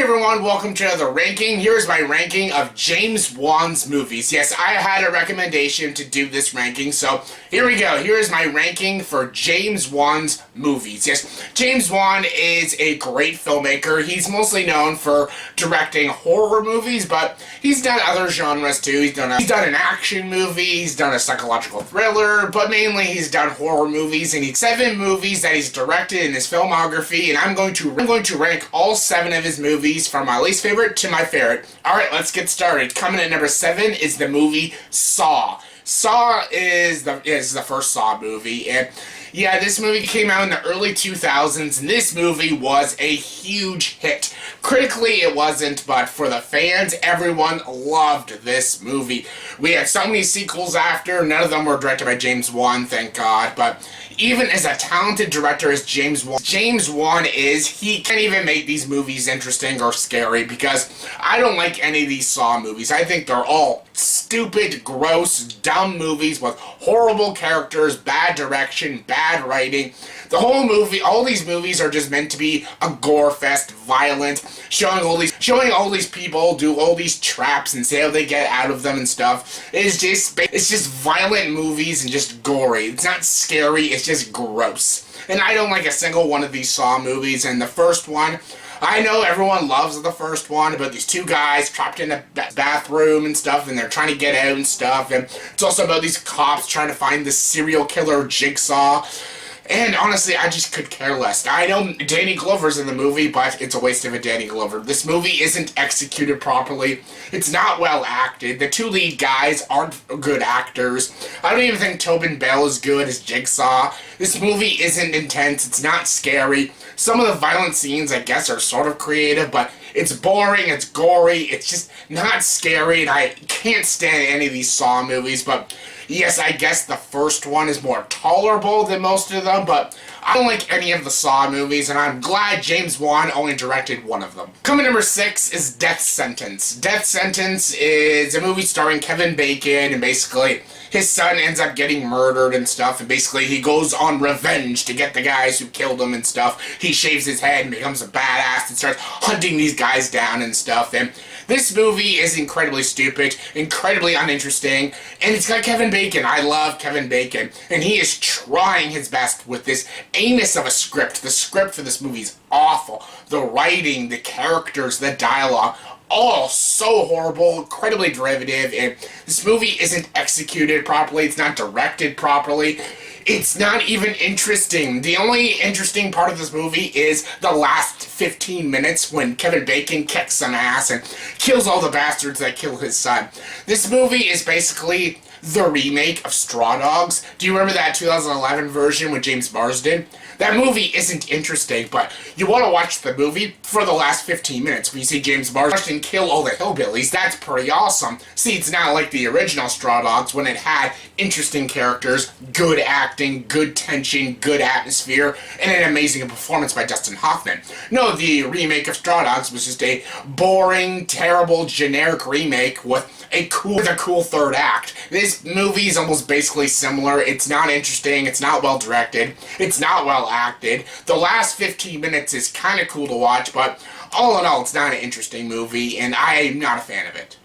everyone, welcome to another ranking. Here's my ranking of James Wan's movies. Yes, I had a recommendation to do this ranking, so here we go. Here is my ranking for James Wan's movies. Yes, James Wan is a great filmmaker. He's mostly known for directing horror movies, but he's done other genres too. He's done an action movie, he's done a psychological thriller, but mainly he's done horror movies, and he's 7 movies that he's directed in his filmography, and I'm going to rank all 7 of his movies from my least favorite to my favorite. Alright, let's get started. Coming at number 7 is the movie Saw. Saw is the first Saw movie, and yeah, this movie came out in the early 2000s, and this movie was a huge hit. Critically, it wasn't, but for the fans, everyone loved this movie. We had so many sequels after, none of them were directed by James Wan, thank God, but even as a talented director as James Wan is, he can't even make these movies interesting or scary, because I don't like any of these Saw movies. I think they're all stupid, gross, dumb movies with horrible characters, bad direction, bad writing. The whole movie, all these movies are just meant to be a gore fest, violent, showing all these people do all these traps and see how they get out of them and stuff. It's just violent movies and just gory. It's not scary, it's just gross. And I don't like a single one of these Saw movies, and the first one, I know everyone loves the first one about these 2 guys trapped in a bathroom and stuff, and they're trying to get out and stuff, and it's also about these cops trying to find the serial killer Jigsaw. And honestly, I just could care less. I know Danny Glover's in the movie, but it's a waste of a Danny Glover. This movie isn't executed properly. It's not well acted. The 2 lead guys aren't good actors. I don't even think Tobin Bell is good as Jigsaw. This movie isn't intense. It's not scary. Some of the violent scenes, I guess, are sort of creative, but it's boring, it's gory, it's just not scary, and I can't stand any of these Saw movies, but yes, I guess the first one is more tolerable than most of them, but I don't like any of the Saw movies, and I'm glad James Wan only directed one of them. Coming number 6 is Death Sentence. Death Sentence is a movie starring Kevin Bacon, and basically his son ends up getting murdered and stuff, and basically he goes on revenge to get the guys who killed him and stuff. He shaves his head and becomes a badass and starts hunting these guys down and stuff, and this movie is incredibly stupid, incredibly uninteresting, and it's got Kevin Bacon. I love Kevin Bacon, and he is trying his best with this anus of a script. The script for this movie is awful. The writing, the characters, the dialogue, all so horrible, incredibly derivative, and this movie isn't executed properly, it's not directed properly, it's not even interesting. The only interesting part of this movie is the last 15 minutes when Kevin Bacon kicks some ass and kills all the bastards that kill his son. This movie is basically the remake of Straw Dogs. Do you remember that 2011 version with James Marsden? That movie isn't interesting, but you want to watch the movie for the last 15 minutes when you see James Marsden kill all the hillbillies. That's pretty awesome. See, it's not like the original Straw Dogs when it had interesting characters, good acting, good tension, good atmosphere, and an amazing performance by Dustin Hoffman. No, the remake of Straw Dogs was just a boring, terrible, generic remake with a cool third act. This movie is almost basically similar. It's not interesting, it's not well directed, it's not well acted. The last 15 minutes is kind of cool to watch, but all in all, it's not an interesting movie, and I'm not a fan of it.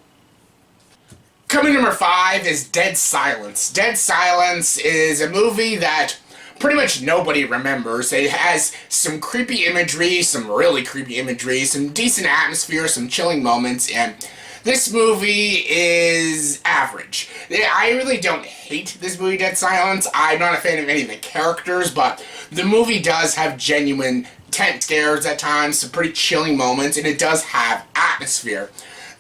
Coming number 5 is Dead Silence. Dead Silence is a movie that pretty much nobody remembers. It has some creepy imagery, some really creepy imagery, some decent atmosphere, some chilling moments, and this movie is average. I really don't hate this movie, Dead Silence. I'm not a fan of any of the characters, but the movie does have genuine tense scares at times, some pretty chilling moments, and it does have atmosphere.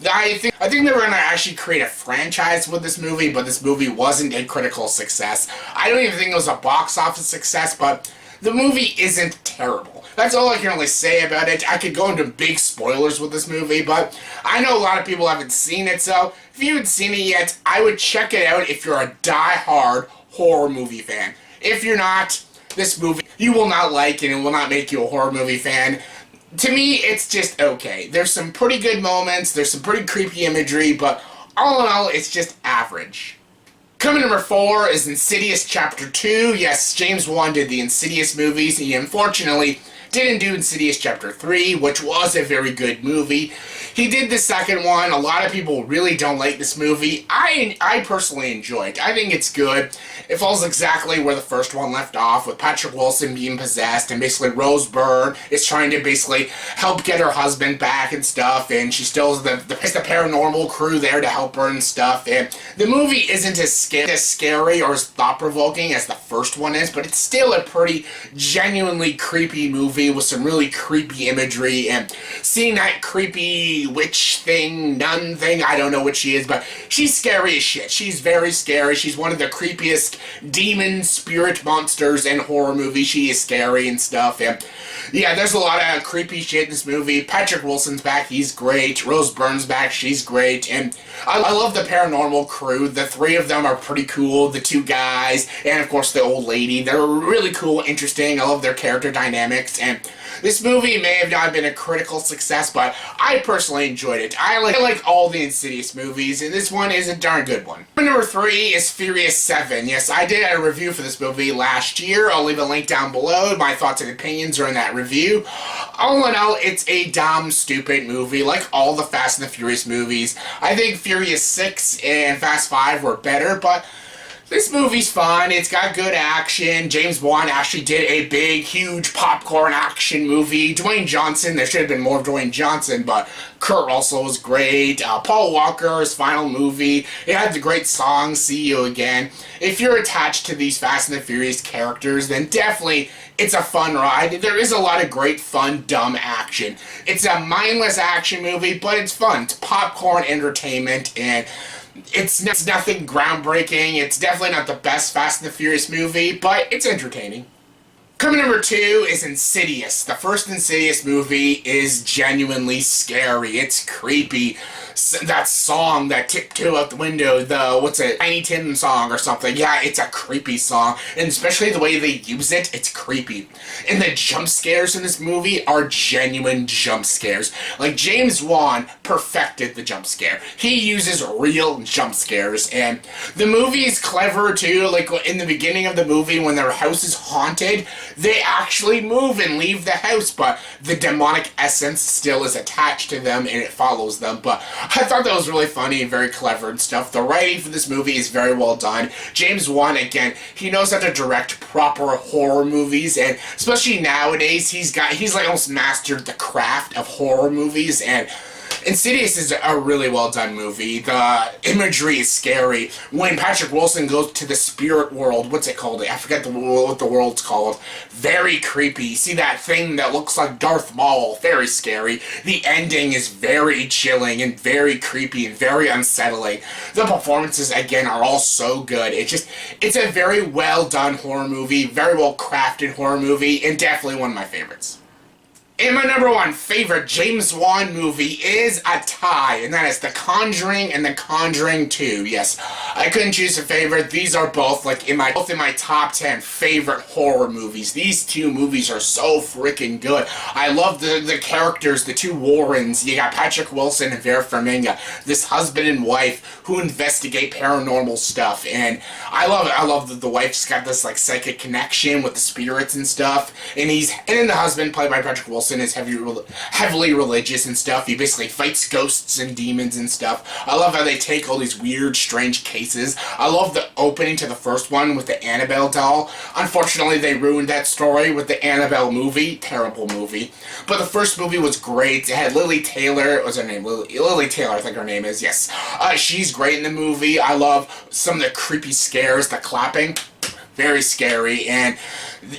I think they were going to actually create a franchise with this movie, but this movie wasn't a critical success. I don't even think it was a box office success, but the movie isn't terrible. That's all I can really say about it. I could go into big spoilers with this movie, but I know a lot of people haven't seen it, so if you haven't seen it yet, I would check it out if you're a die-hard horror movie fan. If you're not, this movie you will not like, and it will not make you a horror movie fan. To me, it's just okay. There's some pretty good moments, there's some pretty creepy imagery, but all in all, it's just average. Coming number 4 is Insidious Chapter 2. Yes, James Wan did the Insidious movies. He unfortunately Didn't do Insidious Chapter 3, which was a very good movie. He did the second one. A lot of people really don't like this movie. I personally enjoy it. I think it's good. It falls exactly where the first one left off, with Patrick Wilson being possessed, and basically Rose Byrne is trying to basically help get her husband back and stuff, and she still has the paranormal crew there to help her and stuff. And the movie isn't as scary or as thought-provoking as the first one is, but it's still a pretty genuinely creepy movie with some really creepy imagery, and seeing that creepy witch thing, nun thing, I don't know what she is, but she's scary as shit. She's very scary. She's one of the creepiest demon spirit monsters in horror movies. She is scary and stuff, and yeah, there's a lot of creepy shit in this movie. Patrick Wilson's back, he's great. Rose Byrne's back, she's great, and I love the paranormal crew. The three of them are pretty cool. The two guys, and of course the old lady. They're really cool, interesting. I love their character dynamics, and this movie may have not been a critical success, but I personally enjoyed it. I like all the Insidious movies, and this one is a darn good one. Number 3 is Furious 7. Yes, I did a review for this movie last year. I'll leave a link down below. My thoughts and opinions are in that review. All in all, it's a dumb, stupid movie, like all the Fast and the Furious movies. I think Furious 6 and Fast 5 were better, but this movie's fun. It's got good action. James Wan actually did a big, huge popcorn action movie. Dwayne Johnson, there should have been more of Dwayne Johnson, but Kurt Russell was great. Paul Walker's final movie. It had the great song, See You Again. If you're attached to these Fast and the Furious characters, then definitely it's a fun ride. There is a lot of great, fun, dumb action. It's a mindless action movie, but it's fun. It's popcorn entertainment, and it's nothing groundbreaking. It's definitely not the best Fast and the Furious movie, but it's entertaining. Coming number 2 is Insidious. The first Insidious movie is genuinely scary. It's creepy. That song, that Tiptoe Out the Window, what's it, Tiny Tim song or something. Yeah, it's a creepy song. And especially the way they use it, it's creepy. And the jump scares in this movie are genuine jump scares. Like, James Wan perfected the jump scare. He uses real jump scares. And the movie is clever too. Like, in the beginning of the movie, when their house is haunted, they actually move and leave the house, but the demonic essence still is attached to them and it follows them. But I thought that was really funny and very clever and stuff. The writing for this movie is very well done. James Wan, again, he knows how to direct proper horror movies, and especially nowadays, he's like almost mastered the craft of horror movies, and Insidious is a really well done movie. The imagery is scary. When Patrick Wilson goes to the spirit world, what's it called? I forget what the world's called. Very creepy. You see that thing that looks like Darth Maul. Very scary. The ending is very chilling and very creepy and very unsettling. The performances, again, are all so good. It's a very well done horror movie, very well crafted horror movie, and definitely one of my favorites. And my number 1 favorite James Wan movie is a tie, and that is The Conjuring and The Conjuring 2. Yes, I couldn't choose a favorite. These are both in my top 10 favorite horror movies. These two movies are so freaking good. I love the characters, the two Warrens. You got Patrick Wilson and Vera Farmiga, this husband and wife who investigate paranormal stuff, and I love it. I love that the wife's got this like psychic connection with the spirits and stuff, and then the husband, played by Patrick Wilson, is heavily religious and stuff. He basically fights ghosts and demons and stuff. I love how they take all these weird, strange cases. I love the opening to the first one with the Annabelle doll. Unfortunately, they ruined that story with the Annabelle movie. Terrible movie. But the first movie was great. It had Lily Taylor. What's her name? Lily Taylor, I think her name is. Yes. She's great in the movie. I love some of the creepy scares, the clapping. Very scary, and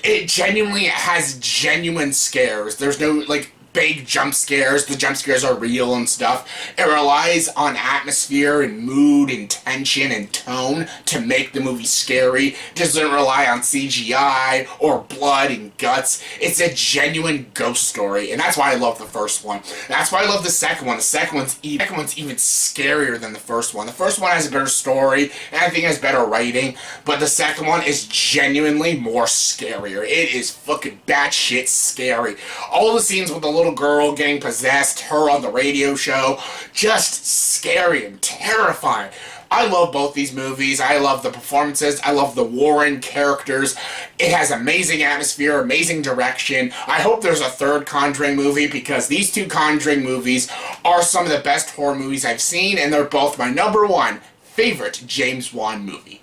it genuinely has genuine scares. There's no, big jump scares. The jump scares are real and stuff. It relies on atmosphere and mood and tension and tone to make the movie scary. It doesn't rely on CGI or blood and guts. It's a genuine ghost story, and that's why I love the first one. That's why I love the second one. The second one's even scarier than the first one. The first one has a better story, and I think has better writing, but the second one is genuinely more scarier. It is fucking batshit scary. All the scenes with the little girl getting possessed, her on the radio show, just scary and terrifying. I love both these movies. I love the performances. I love the Warren characters. It has amazing atmosphere, amazing direction. I hope there's a third Conjuring movie because these two Conjuring movies are some of the best horror movies I've seen, and they're both my #1 favorite James Wan movie.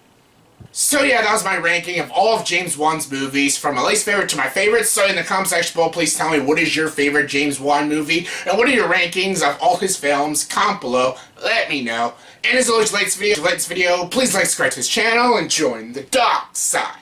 So yeah, that was my ranking of all of James Wan's movies, from my least favorite to my favorites. So in the comment section below, please tell me what is your favorite James Wan movie, and what are your rankings of all his films. Comment below, let me know. And as always, if you like this video, please like, subscribe to this channel, and join the dark side.